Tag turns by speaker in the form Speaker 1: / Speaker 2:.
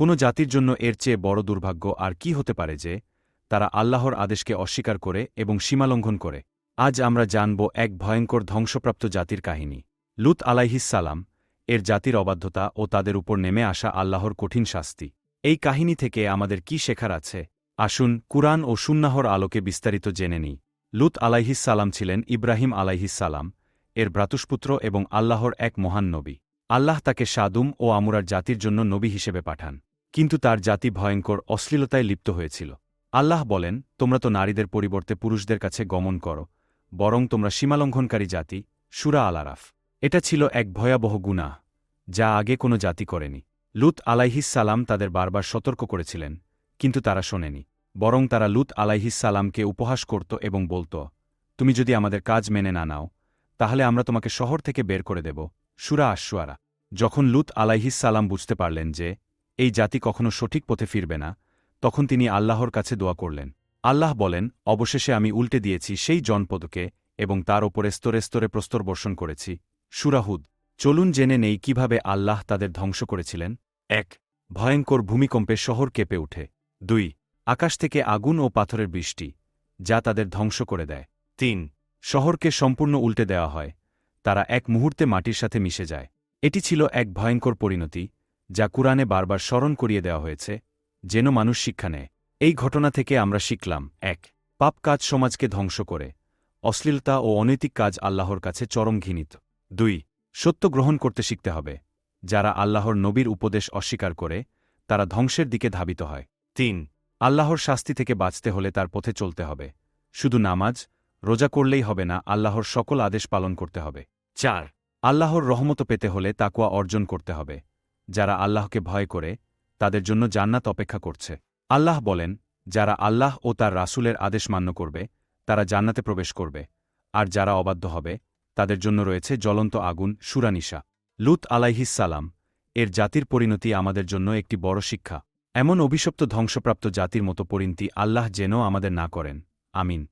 Speaker 1: কোনো জাতির জন্য এর চেয়ে বড় দুর্ভাগ্য আর কি হতে পারে যে তারা আল্লাহর আদেশকে অস্বীকার করে এবং সীমালঙ্ঘন করে। আজ আমরা জানব এক ভয়ঙ্কর ধ্বংসপ্রাপ্ত জাতির কাহিনী, লূত আলাইহিসসালাম, এর জাতির অবাধ্যতা ও তাদের উপর নেমে আসা আল্লাহর কঠিন শাস্তি। এই কাহিনী থেকে আমাদের কি শেখার আছে? আসুন কুরআন ও সুন্নাহর আলোকে বিস্তারিত জেনে নিই। লূত আলাইহিসসালাম ছিলেন ইব্রাহিম আলাইহিসসালাম এর ভ্রাতুষ্পুত্র এবং আল্লাহর এক মহান নবী। আল্লাহ তাকে সাদুম ও আমুরার জাতির জন্য নবী হিসেবে পাঠান। কিন্তু তার জাতি ভয়ঙ্কর অশ্লীলতায় লিপ্ত হয়েছিল। আল্লাহ বলেন, তোমরা তো নারীদের পরিবর্তে পুরুষদের কাছে গমন করো, বরং তোমরা সীমালঙ্ঘনকারী জাতি। সূরা আল-আরাফ। এটা ছিল এক ভয়াবহ গুনাহ, যা আগে কোনো জাতি করেনি। লূত আলাইহিসসালাম তাদের বারবার সতর্ক করেছিলেন, কিন্তু তারা শোনেনি। বরং তারা লূত আলাইহিসসালামকে উপহাস করত এবং বলত, তুমি যদি আমাদের কাজ মেনে না নাও, তাহলে আমরা তোমাকে শহর থেকে বের করে দেব। সূরা আশ-শুআরা। যখন লূত আলাইহিসসালাম বুঝতে পারলেন যে এই জাতি কখনো সঠিক পথে ফিরবে না, তখন তিনি আল্লাহর কাছে দোয়া করলেন। আল্লাহ বলেন, অবশেষে আমি উল্টে দিয়েছি সেই জনপদকে এবং তার ওপরে স্তরে স্তরে প্রস্তর বর্ষণ করেছি। সূরা হুদ। চলুন জেনে নেই কিভাবে আল্লাহ তাদের ধ্বংস করেছিলেন। ১. ভয়ঙ্কর ভূমিকম্পে শহর কেঁপে ওঠে। ২. আকাশ থেকে আগুন ও পাথরের বৃষ্টি, যা তাদের ধ্বংস করে দেয়। ৩. শহরকে সম্পূর্ণ উল্টে দেওয়া হয়, তারা এক মুহূর্তে মাটির সাথে মিশে যায়। এটি ছিল এক ভয়ঙ্কর পরিণতি, যা কুরআনে বারবার স্মরণ করিয়ে দেওয়া হয়েছে, যেন মানুষ শিক্ষা নেয়। এই ঘটনা থেকে আমরা শিখলাম: ১. পাপ কাজ সমাজকে ধ্বংস করে। অশ্লীলতা ও অনৈতিক কাজ আল্লাহর কাছে চরম ঘৃণিত। ২. সত্য গ্রহণ করতে শিখতে হবে। যারা আল্লাহর নবীর উপদেশ অস্বীকার করে, তারা ধ্বংসের দিকে ধাবিত হয়। ৩. আল্লাহর শাস্তি থেকে বাঁচতে হলে তার পথে চলতে হবে। শুধু নামাজ, রোজা করলেই হবে না, আল্লাহর সকল আদেশ পালন করতে হবে। ৪. আল্লাহর রহমত পেতে হলে তাকওয়া অর্জন করতে হবে। যারা আল্লাহকে ভয় করে, তাদের জন্য জান্নাত অপেক্ষা করছে। আল্লাহ বলেন, যারা আল্লাহ ও তার রাসূলের আদেশ মান্য করবে, তারা জান্নাতে প্রবেশ করবে, আর যারা অবাধ্য হবে, তাদের জন্য রয়েছে জ্বলন্ত আগুন। সূরা নিসা। লূত আলাইহিসসালাম এর জাতির পরিণতি আমাদের জন্য একটি বড় শিক্ষা। এমন অভিশপ্ত ধ্বংসপ্রাপ্ত জাতির মতো পরিণতি আল্লাহ যেন আমাদের না করেন। আমিন।